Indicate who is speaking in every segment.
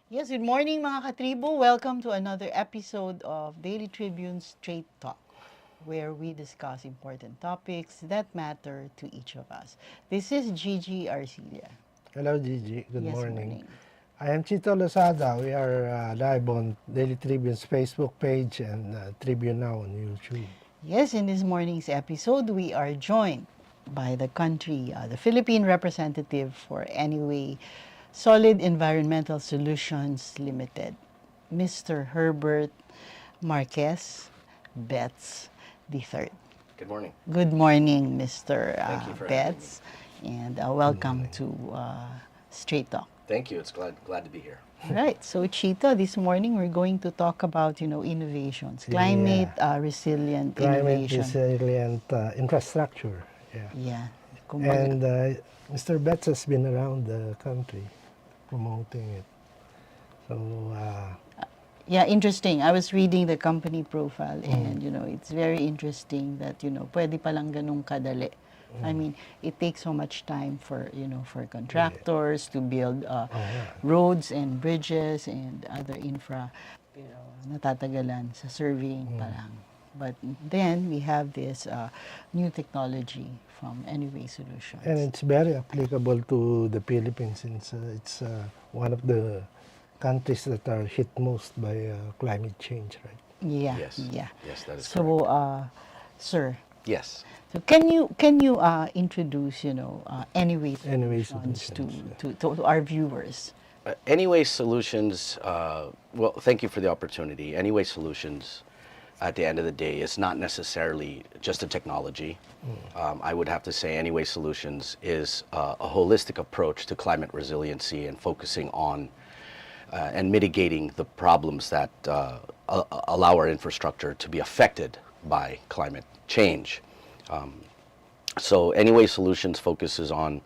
Speaker 1: Yes, good morning mga katribo. Welcome to another episode of Daily Tribune Straight Talk, where we discuss important topics that matter to each of us. This is Gigie Arcilla.
Speaker 2: Hello, Gigi. Good
Speaker 1: Yes,
Speaker 2: morning.
Speaker 1: morning.
Speaker 2: I am Chito Lozada. We are live on Daily Tribune's Facebook page and Tribune Now on YouTube.
Speaker 1: Yes, in this morning's episode, we are joined by the Philippine representative for Anyway Solid Environmental Solutions Limited, Mr. Herbert Marquez Betz III.
Speaker 3: Good morning.
Speaker 1: Good morning, Mr.
Speaker 3: Thank you for
Speaker 1: Betz, and welcome to Straight Talk.
Speaker 3: Thank you. It's glad to be here.
Speaker 1: All right, so Chito, this morning we're going to talk about innovations, climate resilient
Speaker 2: Climate
Speaker 1: innovation.
Speaker 2: resilient infrastructure. Yeah.
Speaker 1: Yeah.
Speaker 2: And Mr. Betts has been around the country promoting it. So,
Speaker 1: Yeah, interesting. I was reading the company profile and, it's very interesting that, pwede palang ganun kadali. I mean, it takes so much time for, for contractors to build roads and bridges and other infra. Pero natatagalan sa surveying pa lang. But then we have this new technology from Anyway Solutions.
Speaker 2: and it's very applicable to the Philippines since it's one of the countries that are hit most by climate change, right?
Speaker 1: Yeah,
Speaker 3: Yes.
Speaker 1: yeah.
Speaker 3: Yes, that is
Speaker 1: So, sir,
Speaker 3: Yes.
Speaker 1: so can you introduce Anyway
Speaker 2: Anyway
Speaker 1: Solutions
Speaker 2: Solutions,
Speaker 1: to our viewers?
Speaker 3: Anyway Solutions, well, thank you for the opportunity. Anyway Solutions, at the end of the day, is not necessarily just a technology. I would have to say Anyway Solutions is a holistic approach to climate resiliency and focusing on and mitigating the problems that allow our infrastructure to be affected by climate change. So Anyway Solutions focuses on,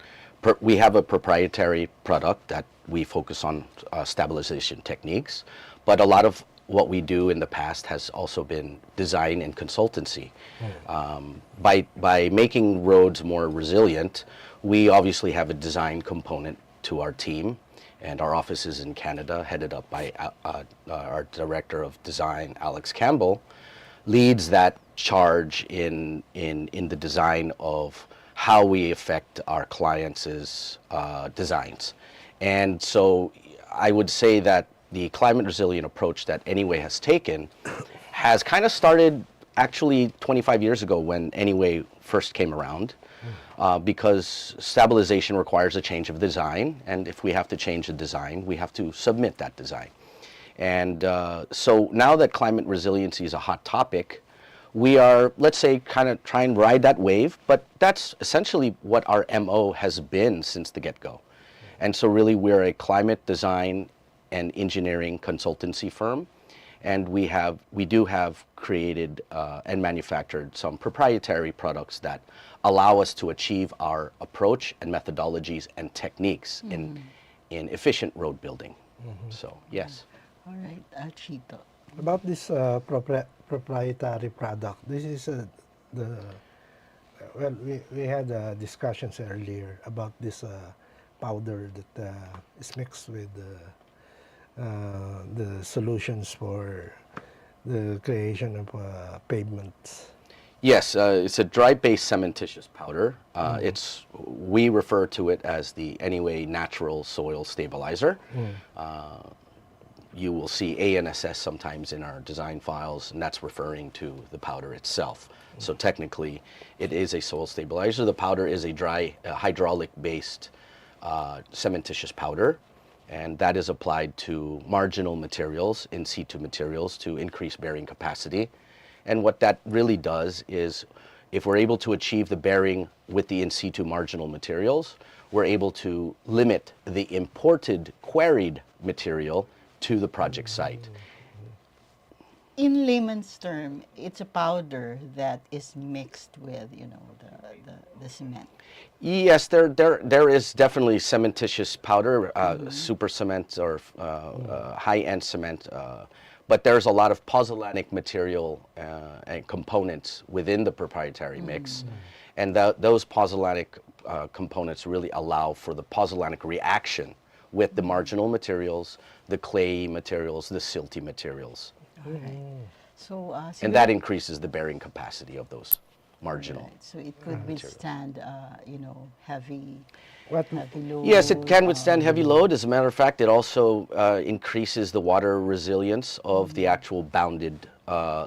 Speaker 3: we have a proprietary product that we focus on stabilization techniques, but a lot of what we do in the past has also been design and consultancy. By making roads more resilient, we obviously have a design component to our team, and our office is in Canada, headed up by our Director of Design, Alex Campbell, leads that charge in the design of how we affect our clients' designs. And so I would say that the climate resilient approach that Anyway has taken has kind of started actually 25 years ago when Anyway first came around. Because stabilization requires a change of design, and if we have to change the design, we have to submit that design. And so now that climate resiliency is a hot topic, we are, let's say, kind of try and ride that wave, but that's essentially what our MO has been since the get-go. And so really we're a climate design and engineering consultancy firm, and we do have created and manufactured some proprietary products that allow us to achieve our approach and methodologies and techniques in efficient road building. So yes.
Speaker 1: All right, Chito.
Speaker 2: About this proprietary product, this is well, we had discussions earlier about this powder that is mixed with the solutions for the creation of pavements.
Speaker 3: Yes, it's a dry-based cementitious powder. We refer to it as the Anyway Natural Soil Stabilizer. You will see ANSS sometimes in our design files, and that's referring to the powder itself. So technically, it is a soil stabilizer. The powder is a dry, hydraulic-based cementitious powder, and that is applied to marginal materials, in situ materials, to increase bearing capacity. And what that really does is, if we're able to achieve the bearing with the in situ marginal materials, we're able to limit the imported quarried material to the project site.
Speaker 1: In layman's term, it's a powder that is mixed with, the cement.
Speaker 3: Yes, there is definitely cementitious powder, super cement or high-end cement, but there's a lot of pozzolanic material and components within the proprietary mix, and those pozzolanic components really allow for the pozzolanic reaction with the marginal materials, the clayey materials, the silty materials.
Speaker 1: All right. So,
Speaker 3: And that increases the bearing capacity of those marginal.
Speaker 1: right. So it could withstand, heavy
Speaker 2: What?
Speaker 1: load.
Speaker 3: Yes, it can withstand heavy load. As a matter of fact, it also increases the water resilience of the actual bounded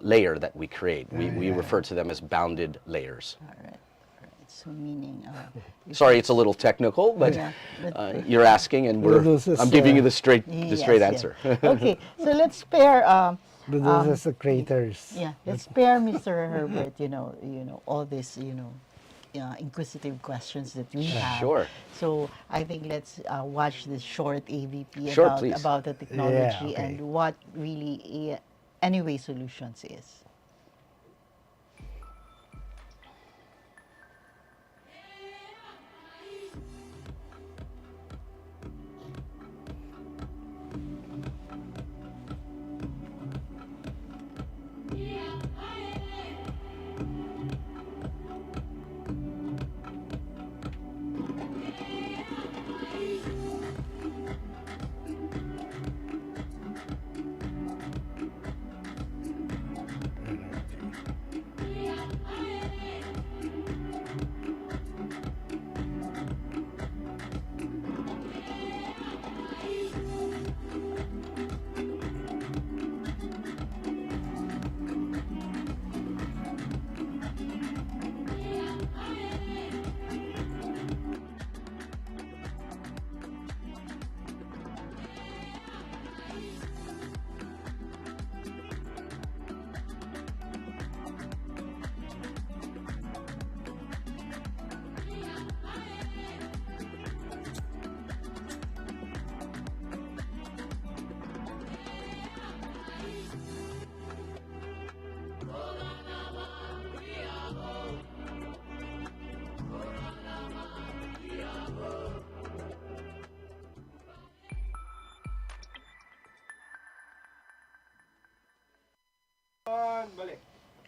Speaker 3: layer that we create. We refer to them as bounded layers.
Speaker 1: All right. All right. So meaning.
Speaker 3: Sorry, it's a little technical, but
Speaker 1: Yeah, but-
Speaker 3: you're asking, and I'm giving you the straight
Speaker 1: Yes,
Speaker 3: answer.
Speaker 1: yes. Okay. So let's pair.
Speaker 2: Those as the craters.
Speaker 1: Yeah, let's spare Mr. Herbert, all this, inquisitive questions that we have.
Speaker 3: Sure.
Speaker 1: So I think let's watch this short AVP
Speaker 3: Sure, please.
Speaker 1: about the technology
Speaker 2: okay.
Speaker 1: and what really Anyway Solutions is.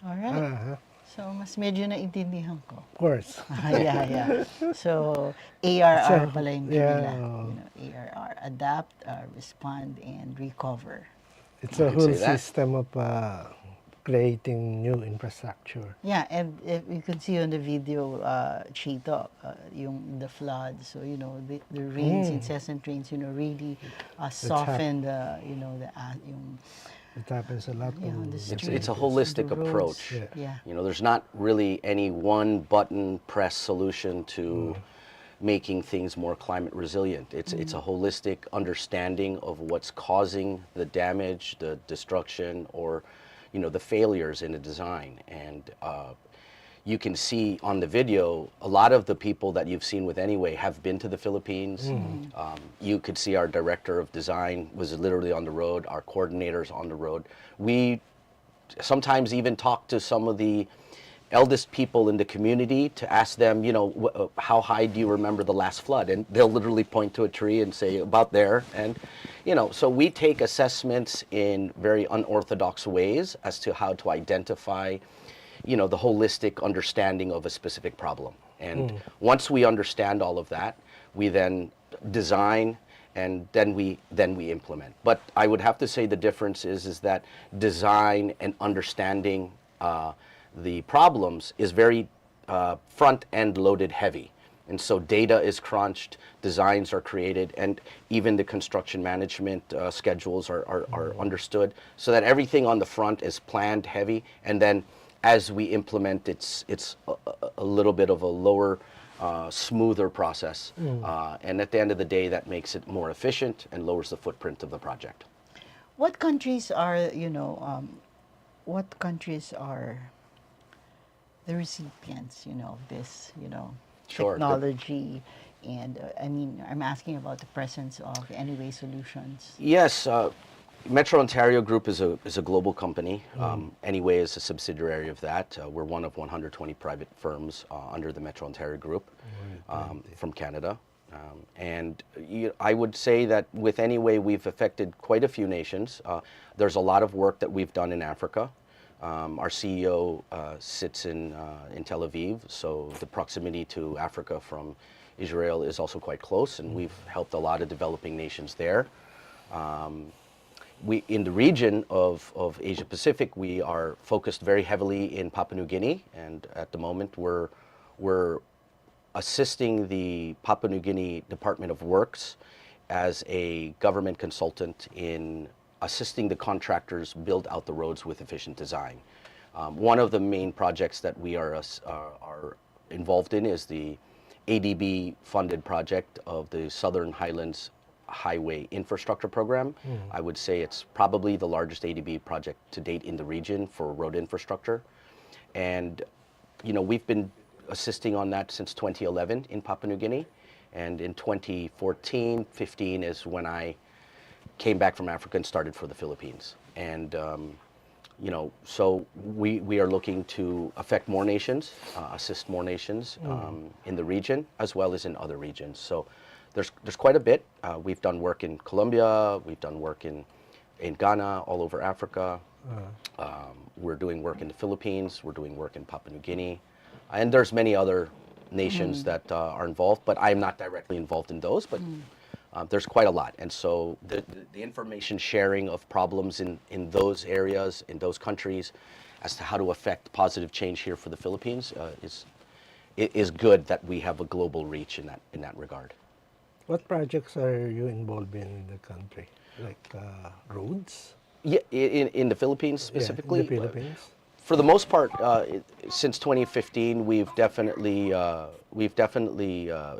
Speaker 1: All right. So mas medyo naintindihan ko.
Speaker 2: Of course.
Speaker 1: Yeah. So ARR pala yung nila.
Speaker 2: Yeah.
Speaker 1: ARR, adapt, respond, and recover.
Speaker 2: It's a
Speaker 3: could
Speaker 2: whole
Speaker 3: say that.
Speaker 2: system of creating new infrastructure.
Speaker 1: Yeah, and if you can see on the video, Chito, the flood. So the rains, incessant rains, really soften yung
Speaker 2: It happens a lot. on
Speaker 1: the streets,
Speaker 3: It's a
Speaker 1: the
Speaker 3: holistic
Speaker 1: roads.
Speaker 3: approach.
Speaker 1: Yeah.
Speaker 3: There's not really any one button press solution to making things more climate resilient. It's a holistic understanding of what's causing the damage, the destruction, or the failures in a design. And you can see on the video, a lot of the people that you've seen with Anyway have been to the Philippines. You could see our director of design was literally on the road, our coordinators on the road. We sometimes even talk to some of the eldest people in the community to ask them, how high do you remember the last flood? And they'll literally point to a tree and say about there. And, so we take assessments in very unorthodox ways as to how to identify the holistic understanding of a specific problem. And once we understand all of that, we then design and then we implement. But I would have to say the difference is that design and understanding the problems is very front-end loaded heavy. And so data is crunched, designs are created, and even the construction management schedules are understood, so that everything on the front is planned heavy, and then as we implement, it's a little bit of a lower, smoother process. And at the end of the day, that makes it more efficient and lowers the footprint of the project.
Speaker 1: What countries are, the recipients, of this,
Speaker 3: Sure.
Speaker 1: technology? And I'm asking about the presence of Anyway Solutions.
Speaker 3: Yes, Metro Ontario Group is a global company. Anyway is a subsidiary of that. We're one of 120 private firms under the Metro Ontario Group from Canada. And I would say that with Anyway, we've affected quite a few nations. There's a lot of work that we've done in Africa. Our CEO sits in Tel Aviv, so the proximity to Africa from Israel is also quite close, and we've helped a lot of developing nations there. We, in the region of Asia Pacific, we are focused very heavily in Papua New Guinea, and at the moment we're assisting the Papua New Guinea Department of Works as a government consultant in assisting the contractors build out the roads with efficient design. One of the main projects that we are involved in is the ADB funded project of the Southern Highlands Highway Infrastructure Program. I would say it's probably the largest ADB project to date in the region for road infrastructure. And, you know, we've been assisting on that since 2011 in Papua New Guinea. And in 2014-15 is when I came back from Africa and started for the Philippines. And, you know, so we are looking to affect more nations, assist more nations in the region as well as in other regions. So there's quite a bit. We've done work in Colombia, we've done work in Ghana, all over Africa. We're doing work in the Philippines, we're doing work in Papua New Guinea. And there's many other nations that are involved, but I'm not directly involved in those, but there's quite a lot. And so the information sharing of problems in those areas, in those countries, as to how to affect positive change here for the Philippines is good that we have a global reach in that regard.
Speaker 2: What projects are you involved in the country? Like roads?
Speaker 3: Yeah, in the Philippines specifically?
Speaker 2: Yeah, in the Philippines.
Speaker 3: For the most part, since 2015, we've definitely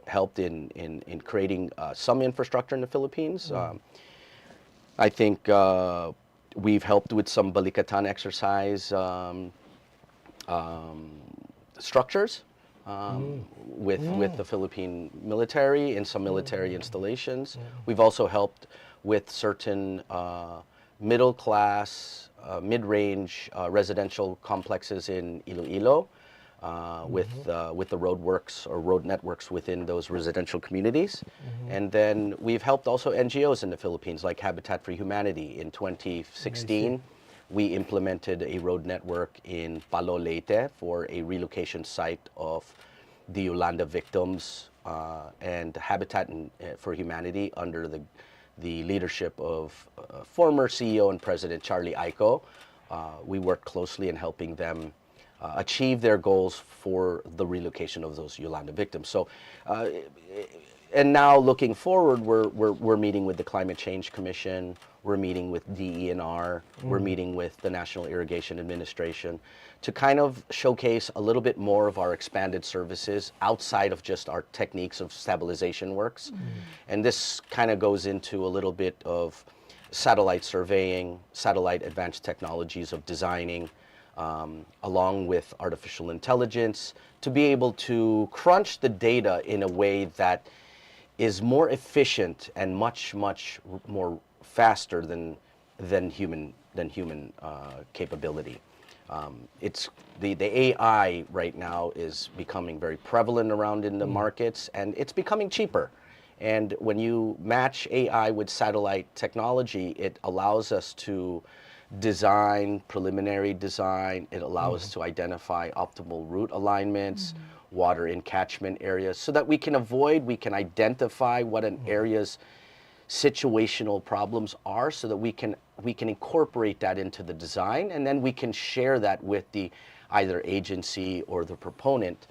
Speaker 3: helped in creating some infrastructure in the Philippines. I think we've helped with some balikatan exercise structures with the Philippine military and some military installations. We've also helped with certain middle class, mid-range residential complexes in Iloilo with the road works or road networks within those residential communities. And then we've helped also NGOs in the Philippines like Habitat for Humanity. In 2016, we implemented a road network in Palo Leyte for a relocation site of the Yolanda victims, and Habitat for Humanity under the leadership of former CEO and President Charlie Aiko. We worked closely in helping them achieve their goals for the relocation of those Yolanda victims. So, and now looking forward, we're meeting with the Climate Change Commission, we're meeting with DENR, we're meeting with the National Irrigation Administration to kind of showcase a little bit more of our expanded services outside of just our techniques of stabilization works. And this kind of goes into a little bit of satellite surveying, satellite advanced technologies of designing, along with artificial intelligence, to be able to crunch the data in a way that is more efficient and much more faster than human capability. It's the AI right now is becoming very prevalent around in the markets, and it's becoming cheaper. And when you match AI with satellite technology, it allows us to design, preliminary design. It allows us to identify optimal route alignments, water in catchment areas, so that we can identify what an area's situational problems are, so that we can incorporate that into the design, and then we can share that with the either agency or the proponent,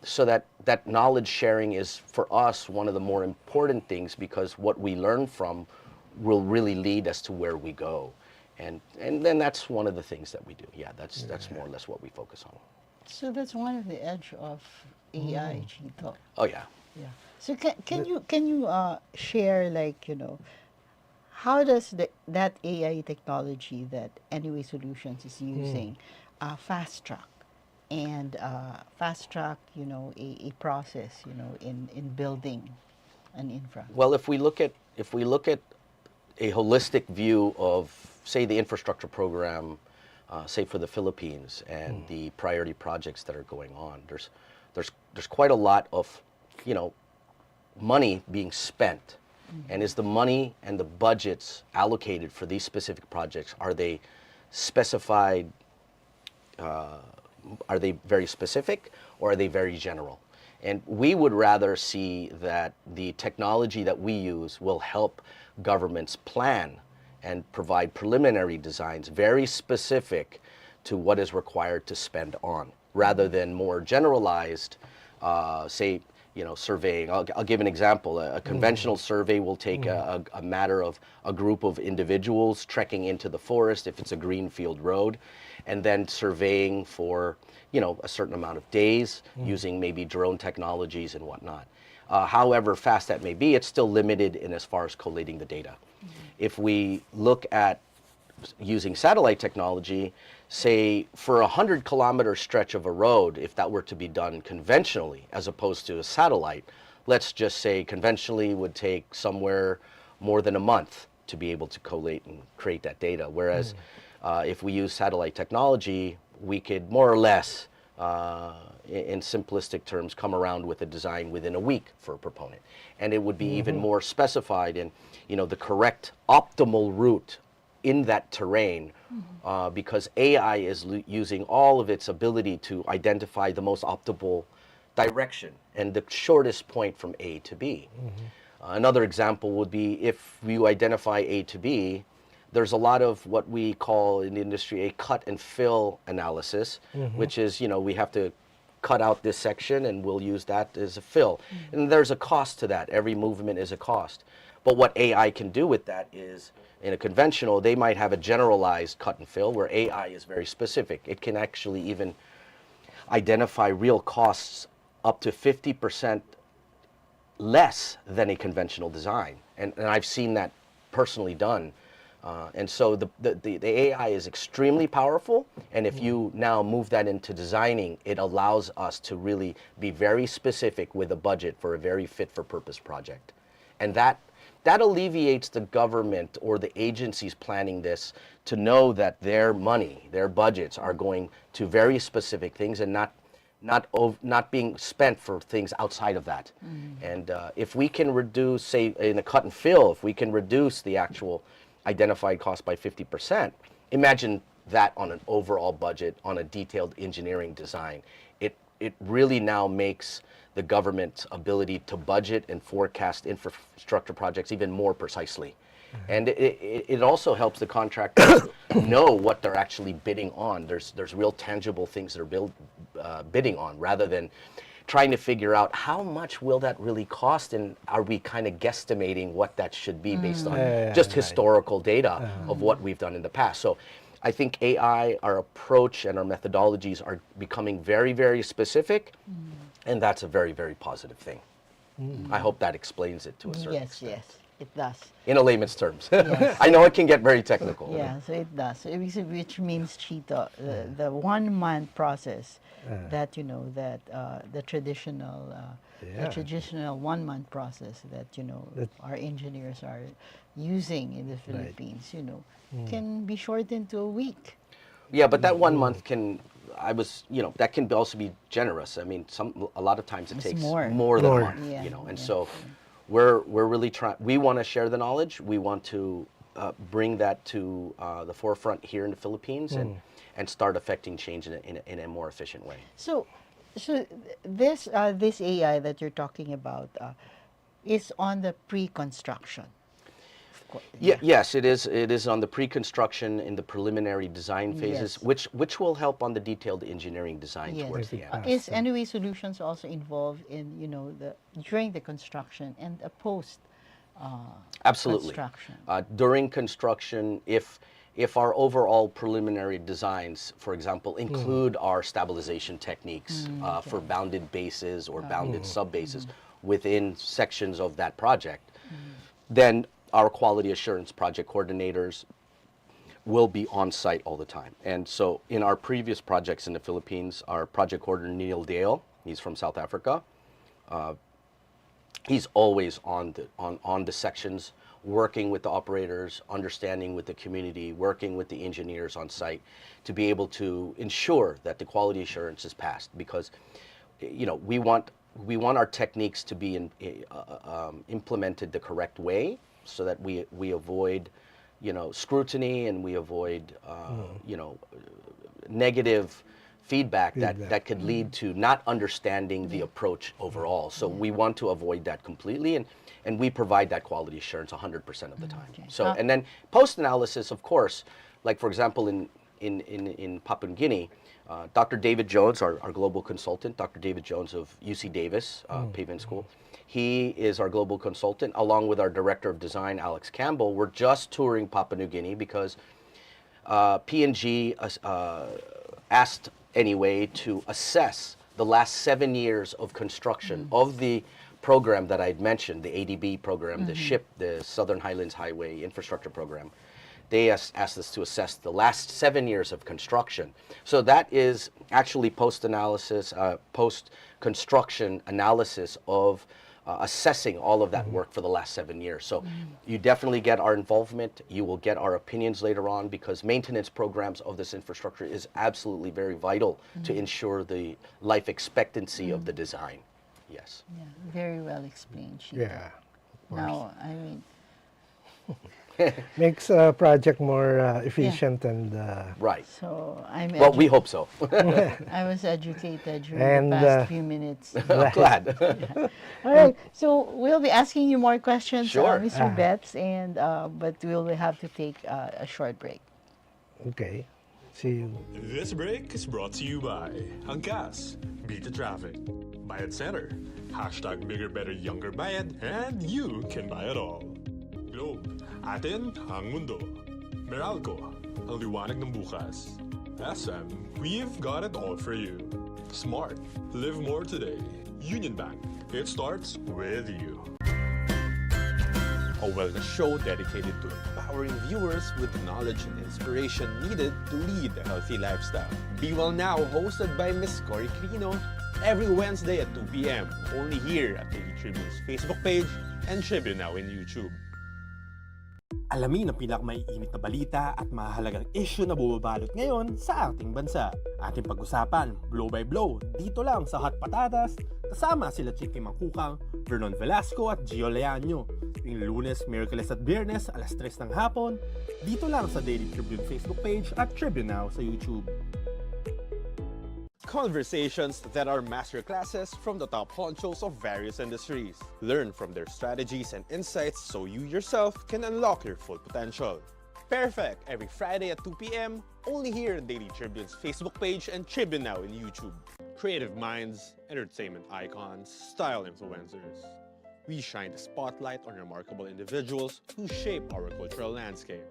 Speaker 3: so that knowledge sharing is for us one of the more important things, because what we learn from will really lead us to where we go, and then that's one of the things that we do. Yeah, that's more or less what we focus on.
Speaker 1: So that's one of the edge of AI, Chito.
Speaker 3: Oh yeah.
Speaker 1: Yeah. So can you share, like, you know, how does that AI technology that Anyway Solutions is using fast track, you know, a process, you know, in building an infra?
Speaker 3: Well, if we look at a holistic view of, say, the infrastructure program, say for the Philippines, and the priority projects that are going on, there's quite a lot of, you know, money being spent. And is the money and the budgets allocated for these specific projects, are they specified, are they very specific, or are they very general? And we would rather see that the technology that we use will help governments plan and provide preliminary designs very specific to what is required to spend on, rather than more generalized, say, surveying. I'll give an example. A conventional survey will take a matter of a group of individuals trekking into the forest if it's a greenfield road, and then surveying for a certain amount of days using maybe drone technologies and whatnot. However fast that may be, it's still limited in as far as collating the data. If we look at using satellite technology, say for a 100-kilometer stretch of a road, if that were to be done conventionally as opposed to a satellite, let's just say conventionally would take somewhere more than a month to be able to collate and create that data. Whereas if we use satellite technology, we could more or less, in simplistic terms, come around with a design within a week for a proponent. And it would be even more specified in, the correct optimal route in that terrain, because AI is using all of its ability to identify the most optimal direction and the shortest point from A to B. Another example would be if you identify A to B, there's a lot of what we call in the industry a cut and fill analysis, which is, we have to cut out this section and we'll use that as a fill. And there's a cost to that. Every movement is a cost. But what AI can do with that is, in a conventional, they might have a generalized cut and fill, where AI is very specific. It can actually even identify real costs up to 50% less than a conventional design. And I've seen that personally done. And so the AI is extremely powerful, and if you now move that into designing, it allows us to really be very specific with a budget for a very fit-for-purpose project. And that alleviates the government or the agencies planning this to know that their money, their budgets are going to very specific things and not being spent for things outside of that. And if we can reduce, say, in a cut and fill, if we can reduce the actual identified cost by 50%, imagine that on an overall budget, on a detailed engineering design. It really now makes the government's ability to budget and forecast infrastructure projects even more precisely. And it also helps the contractors know what they're actually bidding on. There's real tangible things they're bidding on, rather than trying to figure out how much will that really cost, and are we kind of guesstimating what that should be based on just historical data of what we've done in the past. So I think AI, our approach and our methodologies are becoming very, very specific, and that's a very, very positive thing. I hope that explains it to a certain extent.
Speaker 1: Yes, it does.
Speaker 3: In a layman's terms.
Speaker 1: Yes.
Speaker 3: I know it can get very technical.
Speaker 1: Yeah, so it does. Which means, Chito, the 1 month process that the traditional the traditional 1 month process that our engineers are using in the Philippines, can be shortened to a week.
Speaker 3: Yeah, but that 1 month that can also be generous. I mean, a lot of times it takes more than a month, and so we're really trying. We want to share the knowledge. We want to bring that to the forefront here in the Philippines and start affecting change in a more efficient way.
Speaker 1: So this AI that you're talking about is on the pre-construction.
Speaker 3: Yes, it is. It is on the pre-construction in the preliminary design phases, which will help on the detailed engineering design towards the end.
Speaker 1: Is Anyway Solutions also involved in during the construction and a post
Speaker 3: Absolutely.
Speaker 1: construction?
Speaker 3: During construction, if our overall preliminary designs, for example, include our stabilization techniques for bounded bases or bounded sub-bases within sections of that project, then our quality assurance project coordinators will be on site all the time. And so in our previous projects in the Philippines, our project coordinator, Neil Dale, he's from South Africa, he's always on the sections, working with the operators, understanding with the community, working with the engineers on site to be able to ensure that the quality assurance is passed, because we want our techniques to be implemented the correct way, so that we avoid scrutiny, and we avoid negative feedback that
Speaker 2: Feedback.
Speaker 3: could lead to not understanding the approach overall. So we want to avoid that completely, and we provide that quality assurance 100% of the time.
Speaker 1: Okay.
Speaker 3: So and then post analysis, of course, like for example in Papua New Guinea, Dr. David Jones, our global consultant, Dr. David Jones of UC Davis Pavement School, he is our global consultant, along with our director of design, Alex Campbell. We're just touring Papua New Guinea because P&G asked anyway to assess the last 7 years of construction of the program that I'd mentioned, the ADB program, the Southern Highlands Highway Infrastructure Program. They asked us to assess the last 7 years of construction. So that is actually post-analysis, post-construction analysis of assessing all of that work for the last 7 years. So you definitely get our involvement. You will get our opinions later on, because maintenance programs of this infrastructure is absolutely very vital to ensure the life expectancy of the design. Yes.
Speaker 1: Yeah, very well explained, Chito.
Speaker 2: Yeah.
Speaker 1: Now, I mean,
Speaker 2: Makes a project more efficient and
Speaker 3: Right.
Speaker 1: so I'm
Speaker 3: Well, we hope so.
Speaker 1: I was educated during
Speaker 2: And,
Speaker 1: the past few minutes.
Speaker 3: I'm glad.
Speaker 1: All right, so we'll be asking you more questions,
Speaker 3: Sure.
Speaker 1: Mr. Betz, and but we'll have to take a short break.
Speaker 2: okay. See you.
Speaker 4: This break is brought to you by Angkas, Beat the Traffic, Bayad Center, hashtag Bigger Better Younger Bayad, and you can buy it all. Globe, atin ang mundo. Meralco, ang liwanag ng bukas. SM, we've got it all for you. Smart, live more today. Union Bank, it starts with you. A wellness show dedicated to empowering viewers with the knowledge and inspiration needed to lead a healthy lifestyle. Be Well Now, hosted by Miss Cory Quirino, every Wednesday at 2 p.m. only here at Daily Tribune's Facebook page and Tribune Now in YouTube.
Speaker 5: Alamin ang pinakamaiinit na balita at mahalagang issue na bumabalot ngayon sa ating bansa. Ating pag-usapan, blow by blow, dito lang sa Hot Patatas, kasama sila Chicky Mangkukang, Vernon Velasco at Gio Leaño. Yung Lunes, Miyerkules at Biyernes, alas 3 ng hapon, dito lang sa Daily Tribune Facebook page at Tribune Now sa YouTube.
Speaker 4: Conversations that are masterclasses from the top honchos of various industries. Learn from their strategies and insights so you yourself can unlock your full potential. Perfect every Friday at 2 p.m. only here in Daily Tribune's Facebook page and Tribune Now in YouTube. Creative minds, entertainment icons, style influencers. We shine the spotlight on remarkable individuals who shape our cultural landscape.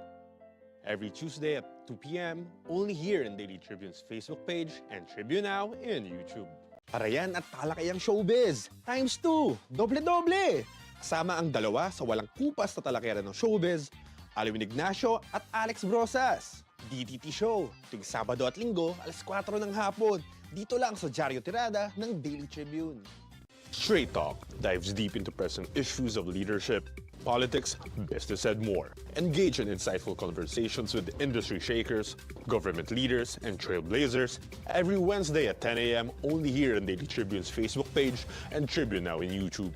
Speaker 4: Every Tuesday at 2 p.m. only here in Daily Tribune's Facebook page and Tribune Now in YouTube.
Speaker 5: Parayan at talakayang showbiz, times 2, doble-doble! Kasama ang dalawa sa walang kupas na talakayan ng showbiz, Alwin Ignacio at Alex Brosas. DTT Show, tuwing Sabado at Linggo, alas 4 ng hapon, dito lang sa Diaryo Tirada ng Daily Tribune.
Speaker 4: Straight Talk dives deep into present issues of leadership, politics, business, and more. Engage in insightful conversations with industry shakers, government leaders, and trailblazers every Wednesday at 10 a.m. only here on Daily Tribune's Facebook page and Tribune Now in YouTube.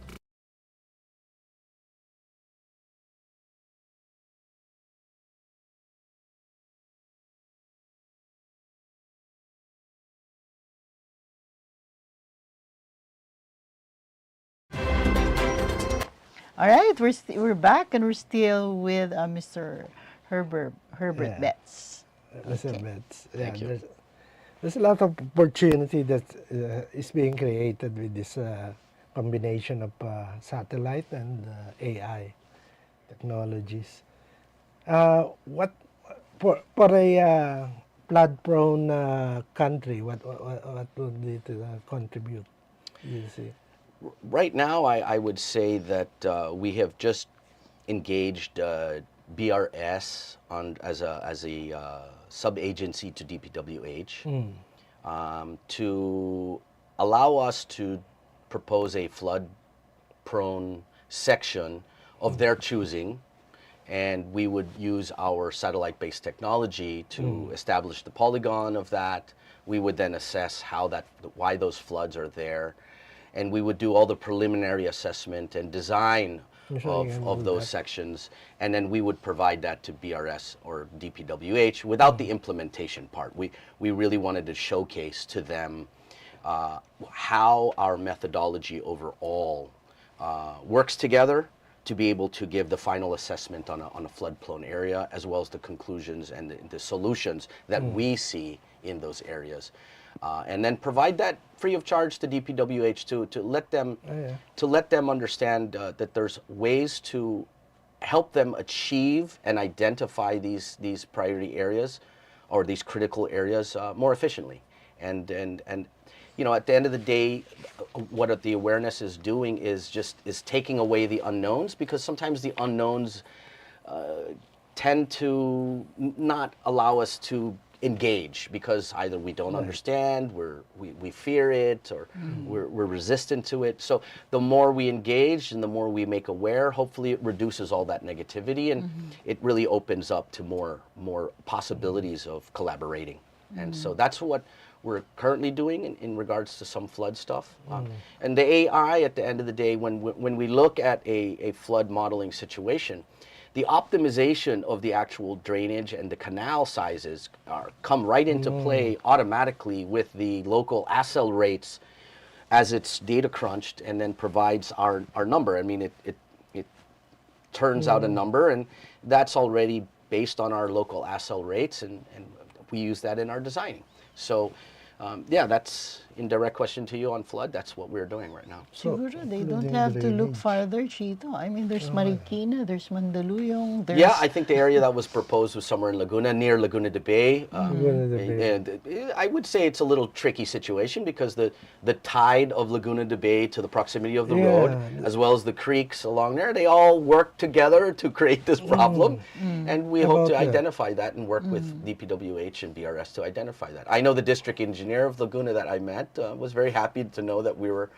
Speaker 1: All right, we're back, and we're still with Mr. Herbert
Speaker 2: Yeah.
Speaker 1: Betz.
Speaker 2: Mr. Betz. Yeah,
Speaker 3: Thank you.
Speaker 2: there's a lot of opportunity that is being created with this combination of satellite and AI technologies. What for a flood-prone country? What would it contribute? You see.
Speaker 3: Right now, I would say that we have just engaged BRS as a sub-agency to DPWH to allow us to propose a flood-prone section of their choosing, and we would use our satellite-based technology to establish the polygon of that. We would then assess why those floods are there, and we would do all the preliminary assessment and design
Speaker 2: I'm sure you can
Speaker 3: of
Speaker 2: do
Speaker 3: those
Speaker 2: that.
Speaker 3: sections, and then we would provide that to BRS or DPWH without the implementation part. We really wanted to showcase to them how our methodology overall works together to be able to give the final assessment on a flood-prone area, as well as the conclusions and the solutions that we see in those areas. And then provide that free of charge to DPWH to let them understand that there's ways to help them achieve and identify these priority areas or these critical areas more efficiently. And you know, at the end of the day, what the awareness is doing is taking away the unknowns, because sometimes the unknowns tend to not allow us to engage, because either we don't understand, we fear it, or we're resistant to it. So the more we engage and the more we make aware, hopefully it reduces all that negativity, and it really opens up to more possibilities of collaborating. And so that's what we're currently doing in regards to some flood stuff. And the AI, at the end of the day, when we look at a flood modeling situation, the optimization of the actual drainage and the canal sizes come right into play automatically with the local ASL rates as it's data crunched, and then provides our number. I mean, it turns out a number, and that's already based on our local ASL rates, and we use that in our designing. So yeah, that's in direct question to you on flood. That's what we're doing right now.
Speaker 1: Siguro they don't
Speaker 2: including
Speaker 1: have to look
Speaker 2: drainage.
Speaker 1: farther, Chito. I mean, there's Marikina, there's Mandaluyong, there's...
Speaker 3: Yeah, I think the area that was proposed was somewhere in Laguna, near Laguna de Bay.
Speaker 2: Laguna de Bay.
Speaker 3: And I would say it's a little tricky situation, because the tide of Laguna de Bay to the proximity of the road, as well as the creeks along there, they all work together to create this problem. And we hope to
Speaker 2: About that.
Speaker 3: identify that and work with DPWH and BRS to identify that. I know the district engineer of Laguna that I met was very happy to know that we were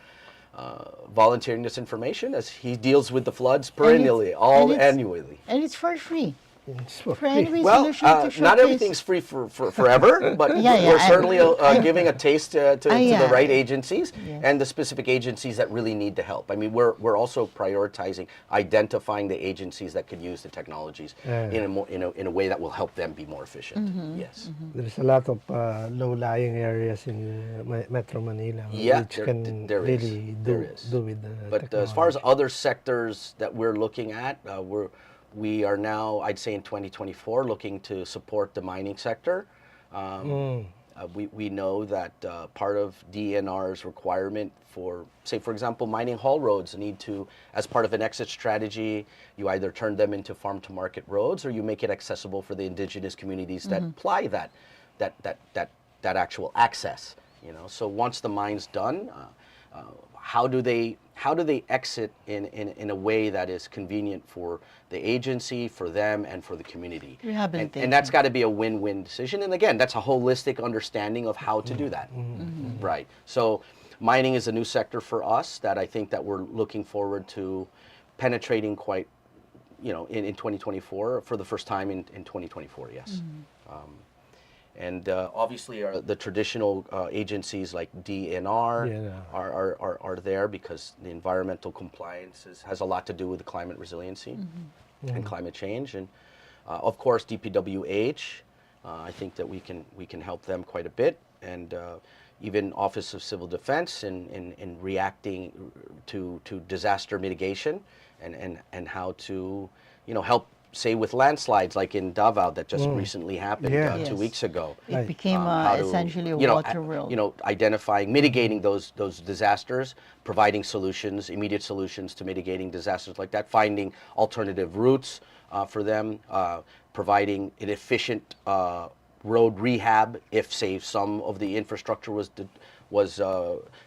Speaker 3: volunteering this information, as he deals with the floods perennially, annually.
Speaker 1: And it's for free.
Speaker 2: It's for
Speaker 1: For
Speaker 2: free.
Speaker 1: any
Speaker 3: Well,
Speaker 1: solution to
Speaker 3: not
Speaker 1: showcase-
Speaker 3: everything's free for forever, but
Speaker 1: Yeah,
Speaker 3: we're
Speaker 1: I-
Speaker 3: certainly giving a taste to
Speaker 1: yeah.
Speaker 3: the right agencies
Speaker 1: Yes.
Speaker 3: and the specific agencies that really need the help. I mean, we're also prioritizing identifying the agencies that could use the technologies in a way that will help them be more efficient. Yes.
Speaker 2: There's a lot of low-lying areas in Metro Manila,
Speaker 3: Yeah,
Speaker 2: which
Speaker 3: there-
Speaker 2: can
Speaker 3: there is.
Speaker 2: really
Speaker 3: There is.
Speaker 2: do with the
Speaker 3: But as far as
Speaker 2: technology.
Speaker 3: other sectors that we're looking at, we are now, I'd say in 2024, looking to support the mining sector. We know that part of DNR's requirement for, say, for example, mining haul roads need to, as part of an exit strategy, you either turn them into farm-to-market roads, or you make it accessible for the indigenous communities that apply that actual access. You know, so once the mine's done, how do they exit in a way that is convenient for the agency, for them, and for the community?
Speaker 1: Rehabilitation.
Speaker 3: And that's got to be a win-win decision. And again, that's a holistic understanding of how to do that. Right. So mining is a new sector for us that I think that we're looking forward to penetrating quite, you know, in 2024 for the first time in 2024. Yes. And obviously, the traditional agencies like DNR are there, because the environmental compliance has a lot to do with the climate resiliency and climate change. And of course, DPWH, I think that we can help them quite a bit, and even Office of Civil Defense in reacting to disaster mitigation and how to, you know, help, say, with landslides like in Davao that just recently happened
Speaker 2: Yeah.
Speaker 3: 2
Speaker 1: Yes.
Speaker 3: weeks ago.
Speaker 1: It became
Speaker 3: How to,
Speaker 1: essentially a
Speaker 3: you know,
Speaker 1: water world.
Speaker 3: You know, identifying, mitigating those disasters, providing solutions, immediate solutions to mitigating disasters like that, finding alternative routes for them, providing an efficient road rehab if, say, some of the infrastructure was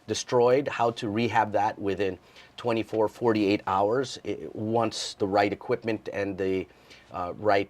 Speaker 3: destroyed, how to rehab that within 24, 48 hours once the right equipment and the right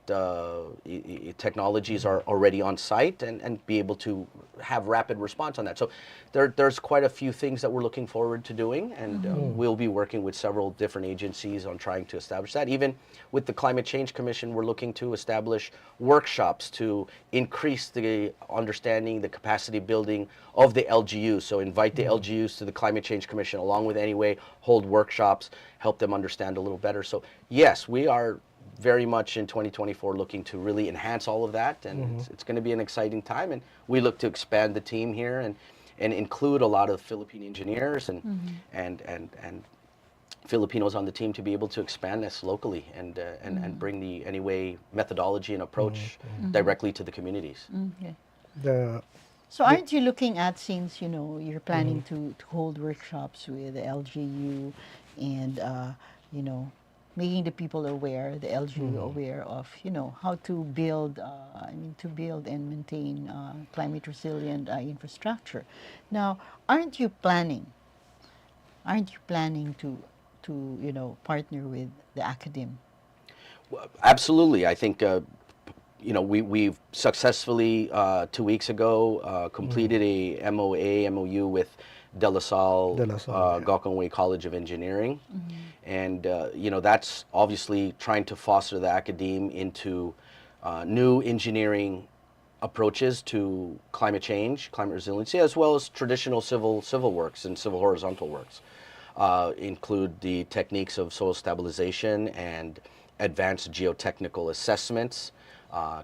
Speaker 3: technologies are already on site and be able to have rapid response on that. So there's quite a few things that we're looking forward to doing, and we'll be working with several different agencies on trying to establish that. Even with the Climate Change Commission, we're looking to establish workshops to increase the understanding, the capacity building of the LGUs. So invite the LGUs to the Climate Change Commission along with Anyway, hold workshops, help them understand a little better. So yes, we are very much in 2024 looking to really enhance all of that, and it's going to be an exciting time, and we look to expand the team here and include a lot of Philippine engineers and Filipinos on the team to be able to expand this locally and bring the Anyway methodology and approach directly to communities.
Speaker 1: Okay.
Speaker 2: The
Speaker 1: So aren't you looking at, since you're planning to hold workshops with the LGU and making the people aware, the LGU aware of how to build to build and maintain climate resilient infrastructure. Now, aren't you planning to partner with the academe?
Speaker 3: Well, absolutely. I think we've successfully 2 weeks ago completed a MOU with De La Salle, Gokongwei College of Engineering, and that's obviously trying to foster the academe into new engineering approaches to climate change, climate resiliency, as well as traditional civil works and civil horizontal works. Include the techniques of soil stabilization and advanced geotechnical assessments,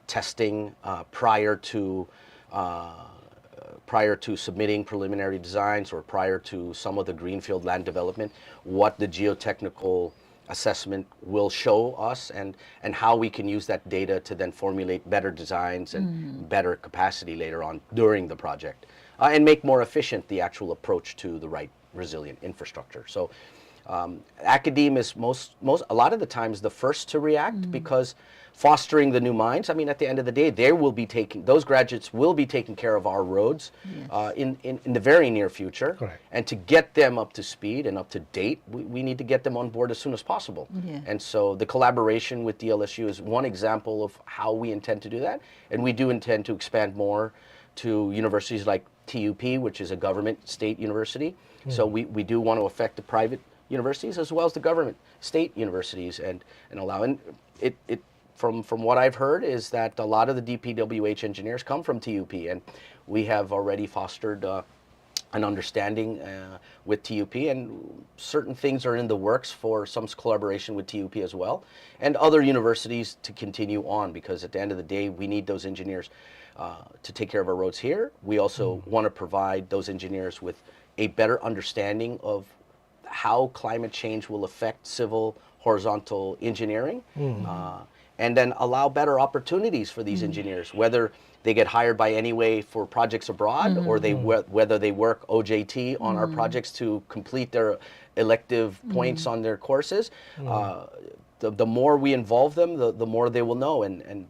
Speaker 3: testing prior to submitting preliminary designs or prior to some of the greenfield land development, what the geotechnical assessment will show us and how we can use that data to then formulate better designs and better capacity later on during the project, and make more efficient the actual approach to the right resilient infrastructure. So academe is a lot of the times the first to react because fostering the new minds, I mean, at the end of the day, those graduates will be taking care of our roads in the very near future.
Speaker 2: Correct.
Speaker 3: And to get them up to speed and up to date, we need to get them on board as soon as possible.
Speaker 1: Yeah.
Speaker 3: And so the collaboration with DLSU is one example of how we intend to do that. And we do intend to expand more to universities like TUP, which is a government state university. So we do want to affect the private universities as well as the government state universities and allow it from what I've heard is that a lot of the DPWH engineers come from TUP, and we have already fostered an understanding with TUP, and certain things are in the works for some collaboration with TUP as well, and other universities to continue on, because at the end of the day, we need those engineers to take care of our roads here. We also want to provide those engineers with a better understanding of how climate change will affect civil horizontal engineering, and then allow better opportunities for these engineers, whether they get hired by Anyway for projects abroad or whether they work OJT on our projects to complete their elective points on their courses. The more we involve them, the more they will know, and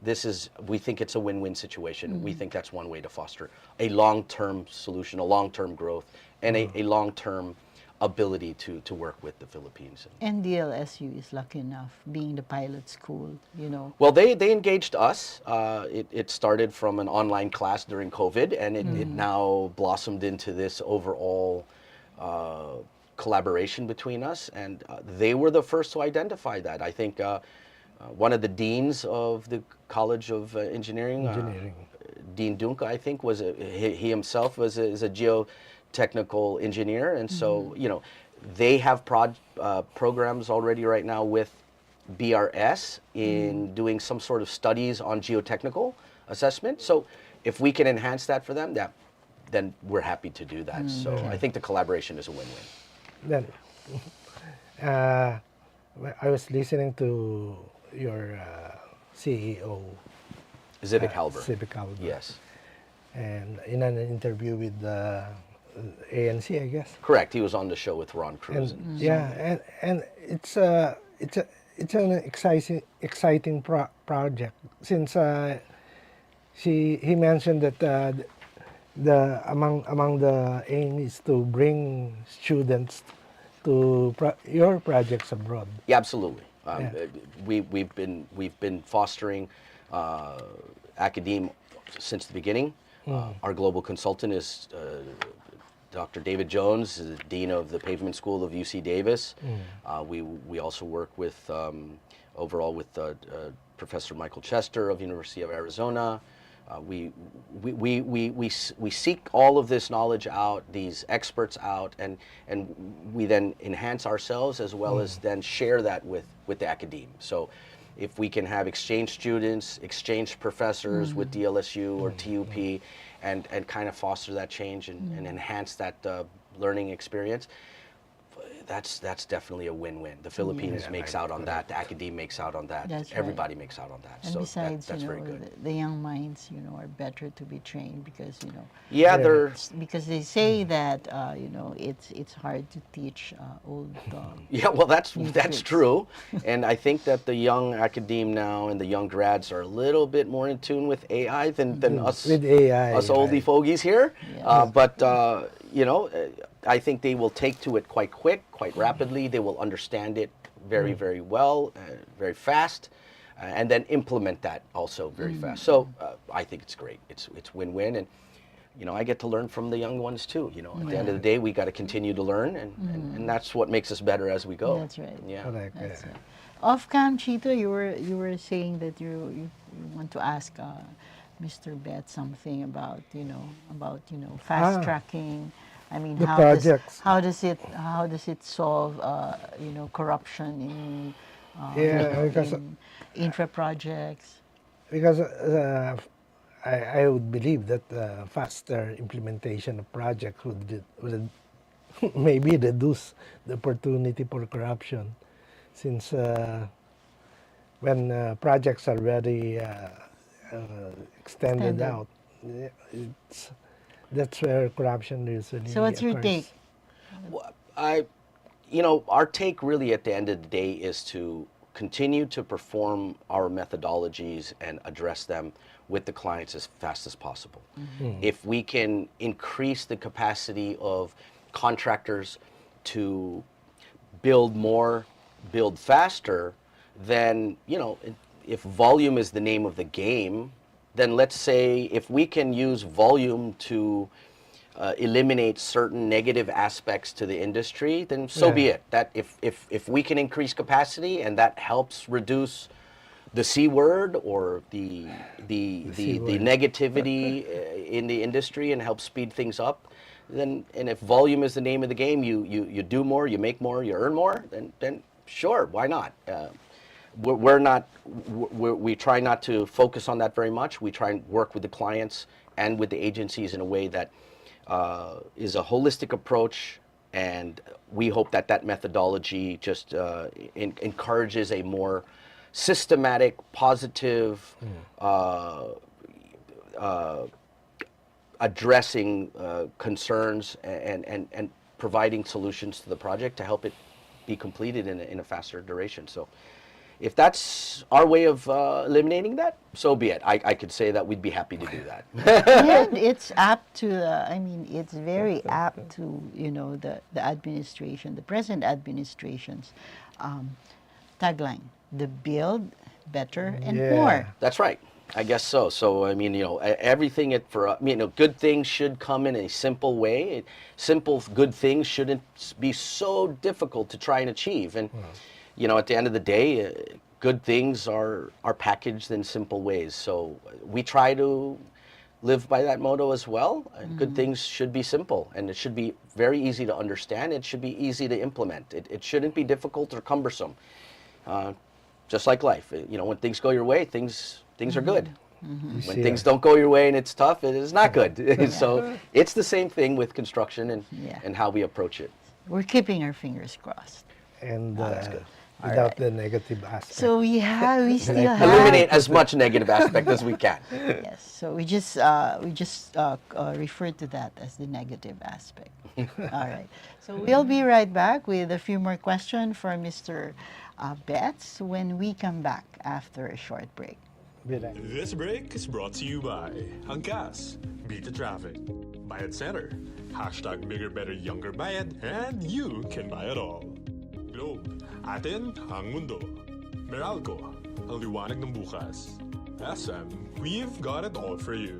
Speaker 3: we think it's a win-win situation. We think that's one way to foster a long-term solution, a long-term growth, and a long-term ability to work with the Philippines.
Speaker 1: And DLSU is lucky enough, being the pilot school,
Speaker 3: Well, they engaged us. It started from an online class during COVID, and it now blossomed into this overall collaboration between us. And they were the first to identify that. I think one of the deans of the College of Engineering. Dean Dunca, I think, he himself is a geotechnical engineer, and so they have programs already right now with BRS in doing some sort of studies on geotechnical assessment. So if we can enhance that for them, then we're happy to do that. So I think the collaboration is a win-win.
Speaker 2: Then, I was listening to your CEO,
Speaker 3: Civic Halber.
Speaker 2: Civic Halber.
Speaker 3: Yes.
Speaker 2: And in an interview with ANC, I guess.
Speaker 3: Correct. He was on the show with Ron Cruz.
Speaker 2: And, yeah, and it's an exciting project, since he mentioned that among the aim is to bring students to your projects abroad.
Speaker 3: Yeah, absolutely. We've been fostering academe since the beginning. Our global consultant is Dr. David Jones, the Dean of the Pavement School of UC Davis. We also work with overall with Professor Michael Chester of University of Arizona. We seek all of this knowledge out, these experts out, and we then enhance ourselves as well as then share that with the academe. So if we can have exchange students, exchange professors with DLSU or TUP, and kind of foster that change and enhance that learning experience, that's definitely a win-win. The Philippines makes out on that. The academe makes out on that.
Speaker 1: That's
Speaker 3: Everybody makes out on that.
Speaker 1: And
Speaker 3: so
Speaker 1: besides,
Speaker 3: that's very good.
Speaker 1: the young minds, are better to be trained because,
Speaker 3: Yeah, they're
Speaker 1: because they say that, it's hard to teach old.
Speaker 3: yeah. Well, that's
Speaker 1: kids.
Speaker 3: true, and I think that the young academe now and the young grads are a little bit more in tune with AI than us
Speaker 2: With AI,
Speaker 3: us oldie
Speaker 2: right.
Speaker 3: fogies here.
Speaker 1: Yeah.
Speaker 3: But I think they will take to it quite quick, quite rapidly. They will understand it very, very well, very fast, and then implement that also very fast. So I think it's great. It's win-win, and I get to learn from the young ones too. At the end of the day, we got to continue to learn, and that's what makes us better as we go.
Speaker 1: That's right.
Speaker 3: Yeah.
Speaker 2: Correct,
Speaker 1: That's
Speaker 2: yeah.
Speaker 1: right. Off cam, Chito, you were saying that you want to ask Mr. Betz something about fast tracking. I mean,
Speaker 2: The projects.
Speaker 1: how does it solve corruption in
Speaker 2: because
Speaker 1: in infra projects?
Speaker 2: because I would believe that faster implementation of projects would maybe reduce the opportunity for corruption, since when projects are very extended out, that's where corruption usually
Speaker 1: So what's your
Speaker 2: occurs.
Speaker 1: take?
Speaker 3: Well, our take really at the end of the day is to continue to perform our methodologies and address them with the clients as fast as possible. If we can increase the capacity of contractors to build more, build faster, then, if volume is the name of the game, then let's say if we can use volume to eliminate certain negative aspects to the industry, then so be it. That if we can increase capacity and that helps reduce the C word or the negativity in the industry and help speed things up, then, and if volume is the name of the game, you do more, you make more, you earn more, then sure, why not? We try not to focus on that very much. We try and work with the clients and with the agencies in a way that is a holistic approach, and we hope that methodology just encourages a more systematic, positive addressing concerns and providing solutions to the project to help it be completed in a faster duration. So if that's our way of eliminating that, so be it. I could say that we'd be happy to do that.
Speaker 1: And it's apt to, it's very apt to, the administration, the present administration's tagline, the build better and more.
Speaker 3: That's right. I guess so. So, everything good things should come in a simple way. Simple, good things shouldn't be so difficult to try and achieve. And, at the end of the day, good things are packaged in simple ways. So we try to live by that motto as well. Good things should be simple, and it should be very easy to understand. It should be easy to implement. It shouldn't be difficult or cumbersome. Just like life, when things go your way, things are good. When things don't go your way and it's tough, it is not good. So it's the same thing with construction and how we approach it.
Speaker 1: We're keeping our fingers crossed.
Speaker 2: And
Speaker 3: that's good.
Speaker 2: without the negative aspect.
Speaker 1: So we still have
Speaker 3: Eliminate as much negative aspect as we can.
Speaker 1: Yes. So we just refer to that as the negative aspect. All right. So we'll be right back with a few more questions for Mr. Betz when we come back after a short break.
Speaker 5: This break is brought to you by Hangkas, Beat the Traffic, Bayad Center, hashtag Bigger Better Younger Bayad, and you can buy it all. Globe, atin ang mundo.
Speaker 6: Meralco, ang liwanag ng bukas. SM, we've got it all for you.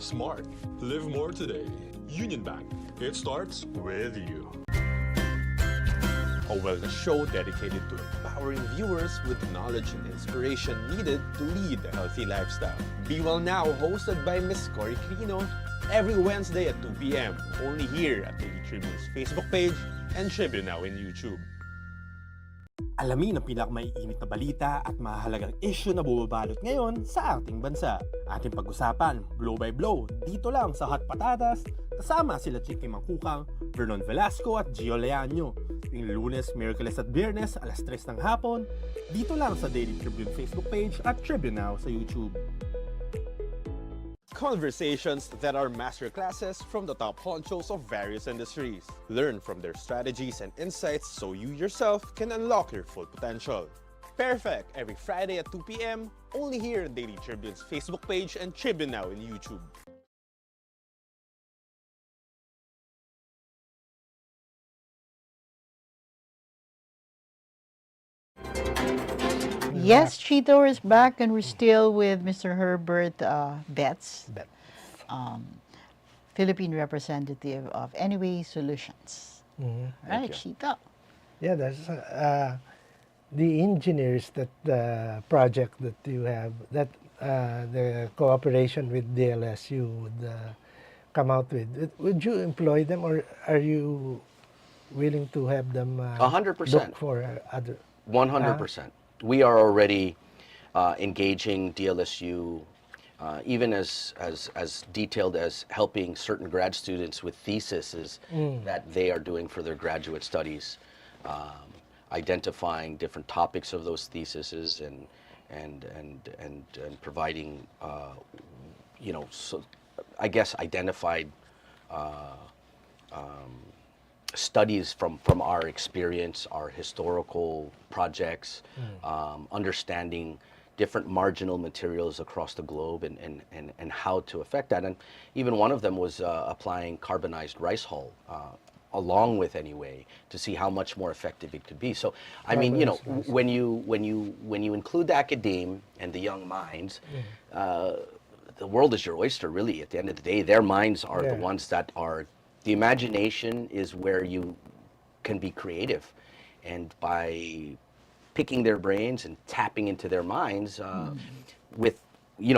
Speaker 6: Smart, live more today. Union Bank, it starts with you.
Speaker 4: A wellness show dedicated to empowering viewers with the knowledge and inspiration needed to lead a healthy lifestyle. Be Well Now, hosted by Miss Cory Crino, every Wednesday at 2 p.m. only here at Daily Tribune's Facebook page and Tribune Now in YouTube.
Speaker 5: Alamin ang pinakamaiinit na balita at mahalagang issue na bumabalot ngayon sa ating bansa. Ating pag-usapan, blow by blow, dito lang sa Hot Patatas, kasama sila Chicky Mangkukang, Vernon Velasco at Gio Leaño. Tuwing Lunes, Miyerkules at Biyernes, alas 3 ng hapon, dito lang sa Daily Tribune Facebook page at Tribune Now sa YouTube.
Speaker 4: Conversations that are masterclasses from the top honchos of various industries. Learn from their strategies and insights so you yourself can unlock your full potential. Perfect every Friday at 2 p.m. only here on Daily Tribune's Facebook page and Tribune Now in YouTube.
Speaker 1: Yes, Chito is back, and we're still with Mr. Herbert Betz,
Speaker 2: But
Speaker 1: Philippine representative of Anyway Solutions. Right, Chito.
Speaker 2: yeah, that's the engineers that the project that you have, that the cooperation with DLSU would come out with. Would you employ them, or are you willing to have them
Speaker 3: 100%.
Speaker 2: look for other?
Speaker 3: 100%. We are already engaging DLSU, even as detailed as helping certain grad students with theses that they are doing for their graduate studies, identifying different topics of those theses and providing, so I guess identified studies from our experience, our historical projects, understanding different marginal materials across the globe and how to affect that. And even one of them was applying carbonized rice hull along with Anyway to see how much more effective it could be. So I mean, when you include the academe and the young minds, the world is your oyster, really. At the end of the day, their minds are the ones that are. The imagination is where you can be creative, and by picking their brains and tapping into their minds, with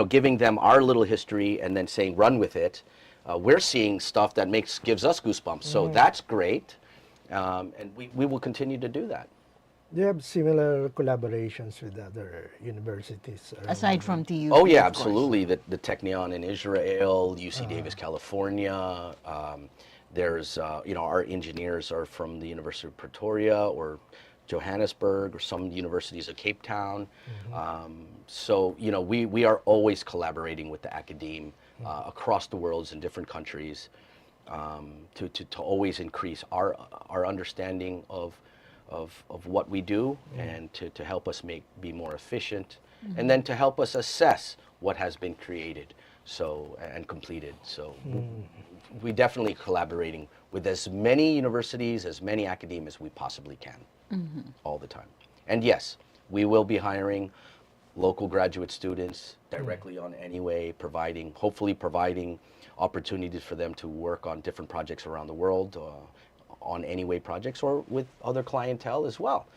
Speaker 3: giving them our little history and then saying run with it, we're seeing stuff that gives us goosebumps. So that's great, and we will continue to do that.
Speaker 2: Do you have similar collaborations with other universities?
Speaker 1: Aside from TU.
Speaker 3: Oh yeah,
Speaker 1: of course.
Speaker 3: absolutely. The Technion in Israel, UC Davis, California. There's our engineers are from the University of Pretoria or Johannesburg or some universities of Cape Town. So we are always collaborating with the academe across the world in different countries to always increase our understanding of what we do and to help us be more efficient, and then to help us assess what has been created and completed. So we definitely collaborating with as many universities, as many academe as we possibly can, all the time. And yes, we will be hiring local graduate students directly on Anyway, hopefully providing opportunities for them to work on different projects around the world, on Anyway projects or with other clientele as well.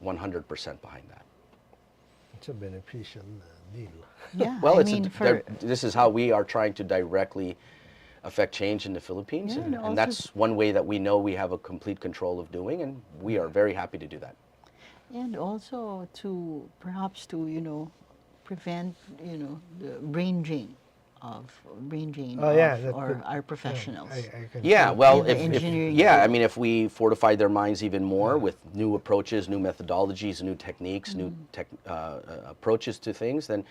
Speaker 3: 100% behind that.
Speaker 2: It's a beneficial deal.
Speaker 1: Yeah,
Speaker 2: Well,
Speaker 3: this is how we are trying to directly affect change in the Philippines,
Speaker 1: Yeah, and also-
Speaker 3: and that's one way that we know we have a complete control of doing, and we are very happy to do that.
Speaker 1: And also to perhaps to prevent the brain drain of
Speaker 2: Oh, yeah, that
Speaker 1: or
Speaker 2: could-
Speaker 1: our professionals.
Speaker 2: I can
Speaker 3: Yeah,
Speaker 2: see.
Speaker 3: well,
Speaker 1: In the engineering
Speaker 3: I
Speaker 1: field.
Speaker 3: mean, if we fortify their minds even more with new approaches, new methodologies, new techniques, new approaches to things, and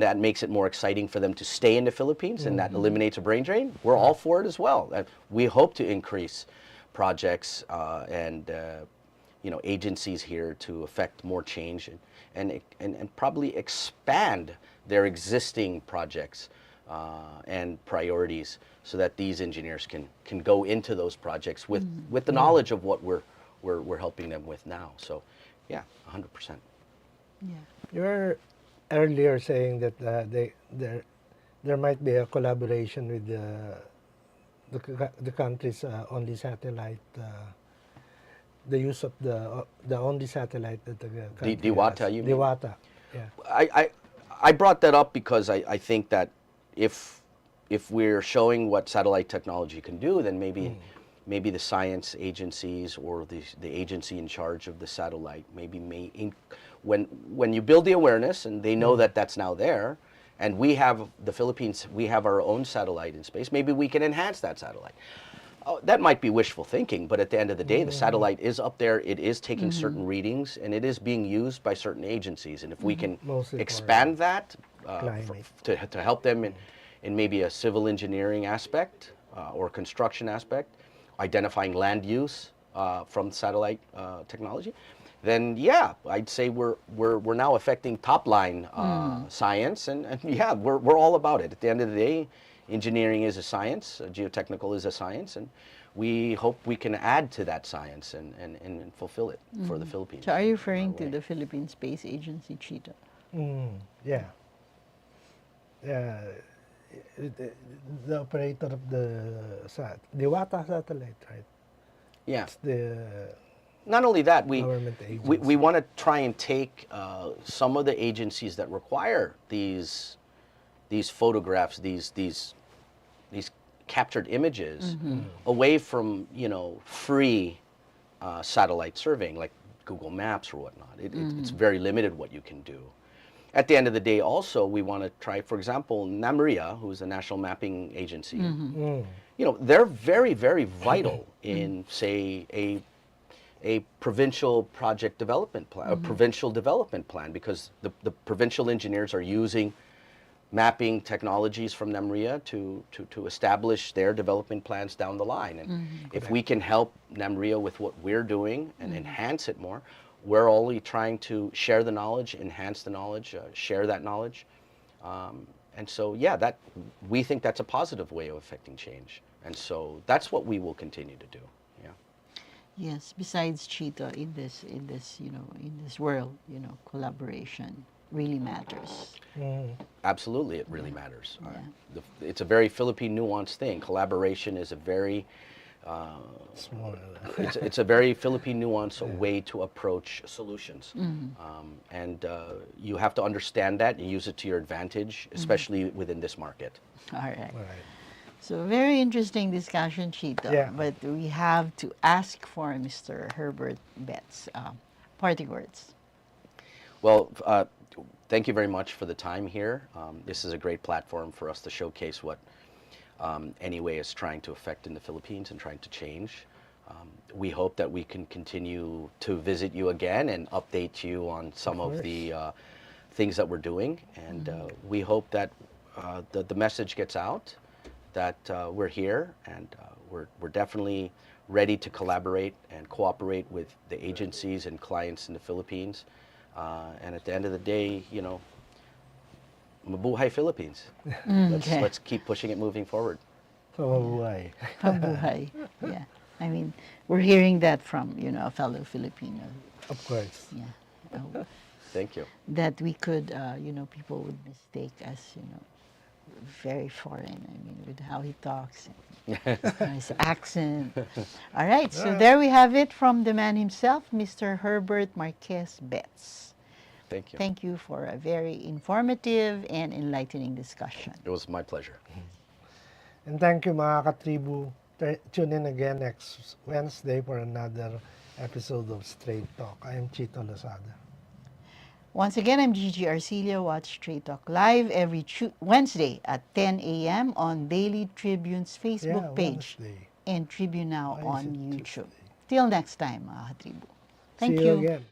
Speaker 3: that makes it more exciting for them to stay in the Philippines, and that eliminates a brain drain, we're all for it as well. We hope to increase projects and agencies here to affect more change and probably expand their existing projects and priorities, so that these engineers can go into those projects with the knowledge of what we're helping them with now. So, yeah, 100%.
Speaker 1: Yeah.
Speaker 2: You were earlier saying that there might be a collaboration with the country's only satellite, the use of the only satellite that the country
Speaker 3: Diwata,
Speaker 2: has.
Speaker 3: you mean?
Speaker 2: Diwata, yeah.
Speaker 3: I brought that up because I think that if we're showing what satellite technology can do, then maybe the science agencies or the agency in charge of the satellite when you build the awareness and they know that that's now there, and the Philippines, we have our own satellite in space, maybe we can enhance that satellite. That might be wishful thinking, but at the end of the day, the satellite is up there, it is taking certain readings, and it is being used by certain agencies. And if we can
Speaker 2: Mostly for
Speaker 3: expand that
Speaker 2: climate.
Speaker 3: to help them in maybe a civil engineering aspect or construction aspect, identifying land use from satellite technology, then yeah, I'd say we're now affecting top line science, and yeah, we're all about it. At the end of the day, engineering is a science, geotechnical is a science, and we hope we can add to that science and fulfill it for the Philippines.
Speaker 1: So are you referring to the Philippine Space Agency, Chito?
Speaker 2: Yeah. Yeah. The operator of the Diwata satellite, right?
Speaker 3: Yeah.
Speaker 2: It's the
Speaker 3: Not only that,
Speaker 2: government
Speaker 3: we
Speaker 2: agency.
Speaker 3: want to try and take some of the agencies that require these photographs, these captured images, away from free satellite surveying like Google Maps or whatnot. It's very limited what you can do. At the end of the day, also we want to try, for example, NAMRIA, who's a national mapping agency. They're very, very vital in, say, a provincial project development plan, a provincial development plan, because the provincial engineers are using mapping technologies from NAMRIA to establish their development plans down the line. And if we can help NAMRIA with what we're doing and enhance it more, we're only trying to share the knowledge, enhance the knowledge, share that knowledge. And so, yeah, we think that's a positive way of affecting change. And so that's what we will continue to do. Yeah.
Speaker 1: Yes. Besides Chito, in this world, collaboration really matters.
Speaker 3: Absolutely, it really matters. It's a very Philippine nuanced thing. Collaboration is a very
Speaker 2: Small.
Speaker 3: it's a very Philippine nuanced way to approach solutions. And you have to understand that and use it to your advantage, especially within this market.
Speaker 1: All right.
Speaker 2: All right.
Speaker 1: So very interesting discussion, Chito.
Speaker 2: Yeah.
Speaker 1: But we have to ask for Mr. Herbert Betz. Parting words.
Speaker 3: Well, thank you very much for the time here. This is a great platform for us to showcase what Anyway is trying to affect in the Philippines and trying to change. We hope that we can continue to visit you again and update you on some of the things that we're doing. And we hope that the message gets out, that we're here, and we're definitely ready to collaborate and cooperate with the agencies and clients in the Philippines. And at the end of the day, mabuhay Philippines. Let's keep pushing it moving forward.
Speaker 2: So mabuhay.
Speaker 1: Mabuhay. Yeah. I mean, we're hearing that from, a fellow Filipino.
Speaker 2: Of course.
Speaker 1: Yeah.
Speaker 3: Thank you.
Speaker 1: That we could, people would mistake us, very foreign. I mean, with how he talks, his accent. All right. So there we have it from the man himself, Mr. Herbert Marquez Betz.
Speaker 3: Thank you.
Speaker 1: Thank you for a very informative and enlightening discussion.
Speaker 3: It was my pleasure.
Speaker 2: And thank you mga katribu. Tune in again next Wednesday for another episode of Straight Talk. I am Chito Lozada.
Speaker 1: Once again, I'm Gigie Arcilla. Watch Straight Talk live every Wednesday at 10 a.m. on Daily Tribune's Facebook page
Speaker 2: Wednesday.
Speaker 1: and Tribune Now
Speaker 2: Why is
Speaker 1: on
Speaker 2: it
Speaker 1: YouTube.
Speaker 2: Tuesday?
Speaker 1: Till next time, mga katribu. Thank
Speaker 2: See you again.